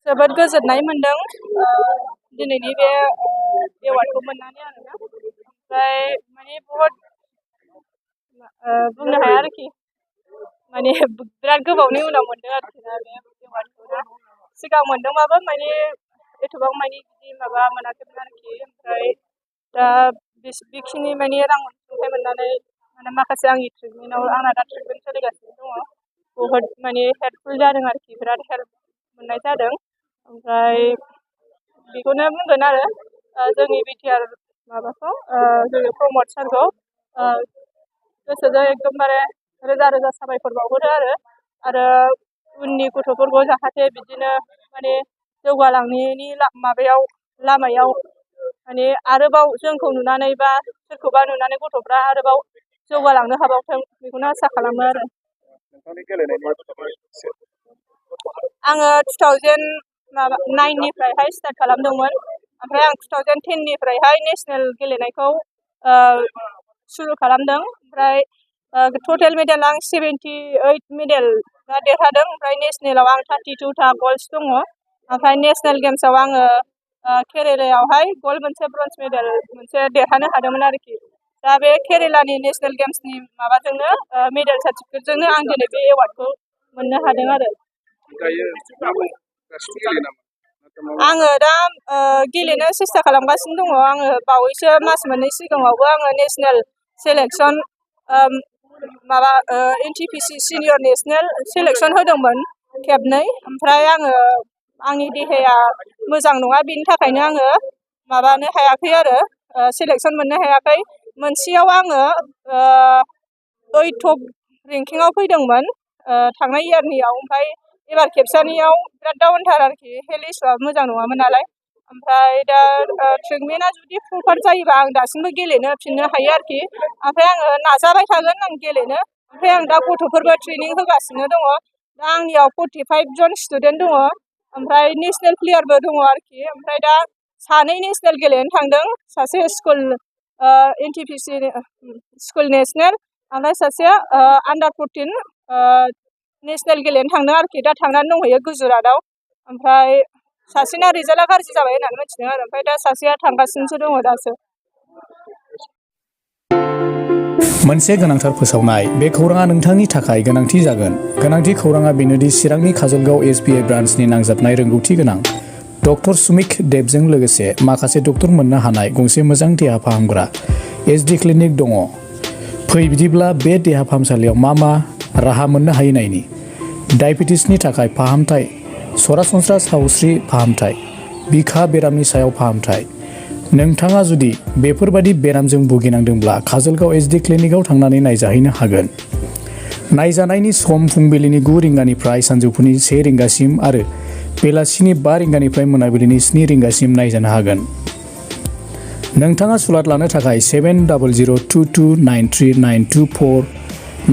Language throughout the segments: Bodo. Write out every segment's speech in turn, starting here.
जोबोद गोजोननाय मोनदों दिनैनि बे एवार्डखौ मोननानै आरोना। ओमफ्राय माने बहुद बुंनो हाया आरोखि, माने बिराद गोबावनि उनाव मोनदों आरोखि ना बे एवार्डखौ ना। सिगां मोनदोंबाबो माने एथबां माने बिदि माबा मोनाखैमोन आरोखि। ओमफ्राय दा बेखिनि माने रां अनसुंथाइ मोननानै माने माखासे आंनि ट्रिटमेन्टआव आंना दा ट्रिटमेन्ट सोलिगासिनो दङ, बहुद माने हेल्पफुल जादों आरोखि, बिराद हेल्प मोननाय जादों। ओमफ्राय बेखौनो बुंगोन आरो जोंनि बिटिआर माबाखौ जोंनि प्रमद सारखौ गोसोजों एकदमबारे रोजा रोजा साबायखर बावहरो आरो उननि गथ'फोरखौ जाहाथे बिदिनो माने जौगालांनायनि लामायाव माने आरोबाव जोंखौ नुनानै बा सोरखौबा नुनानै गथ'फ्रा आरोबाव जौगालांनो हाबावथों, बेखौनो आसा खालामो आरो। आङो 2009निफ्रायहाय स्टार्ट खालामदोंमोन, ओमफ्राय आं 2010निफ्रायहाय नेसनेल गेलेनायखौ सुरु खालामदों। ओमफ्राय टटेल मेडेल आं 78 मेडेल देरहादों। ओमफ्राय नेसनेलाव आं 32था गल्ड्स दङ। ओमफ्राय नेसनेल गेम्सआव आङो केरेलायावहाय गल्ड मोनसे, ब्रन्ज मेडेल मोनसे देरहानो हादोंमोन आरोखि। दा बे केरेलानि नेसनेल गेम्सनि माबाजोंनो मेडेल सार्टिफिकेटजोंनो आं दिनै बे एवार्डखौ मोननो हादों आरो। आङो दा गेलेनो सेस्था खालामगासिनो दङ। आङो बावैसो मास मोननै सिगाङावबो आङो national selection NTPC senior national selection होदोंमोन खेबनै। ओमफ्राय आंनि देहाया मोजां नङा, बेनि थाखायनो आङो माबानो हायाखै आरो सेलेक्सन मोननो हायाखै। मोनसेयाव आङो 8 टप रेंकिंआव फैदोंमोन थांनाय इयारनियाव। ओमफ्राय एबार खेबसेनियाव बिराद डाउनथार आरोखि, हेल्थ इसुआ मोजां नङामोन नालाय। ओमफ्राय दा ट्रिटमेन्टआ जुदि प्रपार जायोबा आं दासिमबो गेलेनो फिननो हायो आरोखि। ओमफ्राय आङो नाजाबाय थागोन आं गेलेनो। ओमफ्राय आं दा गथ'फोरबो ट्रेनिं होगासिनो दङ। दा आंनियाव 45 जन स्टुडेन्ट दङ। ओमफ्राय नेसनेल प्लेयारबो दङ आरोखि। ओमफ्राय दा 2 नेसनेल गेलेनो थांदों, सासे स्कुल NTPC स्कुल नेसनेल, ओमफ्राय सासे आन्डार 14 नेसनेल गेलेनो थांदों आरोखि। दा थांनानै दंहैयो गुजरातआव। ओमफ्राय सासेना रिजाल्टआ गाज्रि जाबाय होननानै मिथिदों आरो। ओमफ्राय दा सासेया थांगासिनोसो दङ दासो। मोनसे गोनांथार फोसावनाय। बे खौराङा नोंथांनि थाखाय गोनांथि जागोन। गोनांथि खौराङा बेनोदि चिरांनि काजलगाव SBI ब्रान्चनि नांजाबनाय रोंगौथि गोनां डक्टर सुमिक देबजों लोगोसे माखासे डक्टर मोननो हानाय गंसे मोजां देहा फाहामग्रा SD क्लिनिक दङ। फै बिदिब्ला बे देहा फाहामसालियाव मा राहा मोननो हायो नायनि। डायबेटिसनि थाखाय फाहामथाय, सरासनस्रा सावस्रि फाहामथाय, बिखा बेरामनि सायाव फाहामथाय। नोंथाङा जुदि बेफोरबादि बेरामजों भुगिनांदोंब्ला काजलगाव SD क्लिनिकआव थांनानै नायजाहैनो हागोन। नायजानायनि सम फुंबिलिनि 9 रिंगानिफ्राय सानजौफुनि 1 रिंगासिम आरो बेलासिनि 5 रिंगानिफ्राय मोनाबिलिनि 7 रिंगासिम नायजानो हागोन। नोंथाङा सुलाद लानो थाखाय 7002293924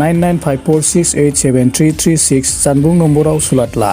9954687336 जानबुं नम्बराव सुलाद ला।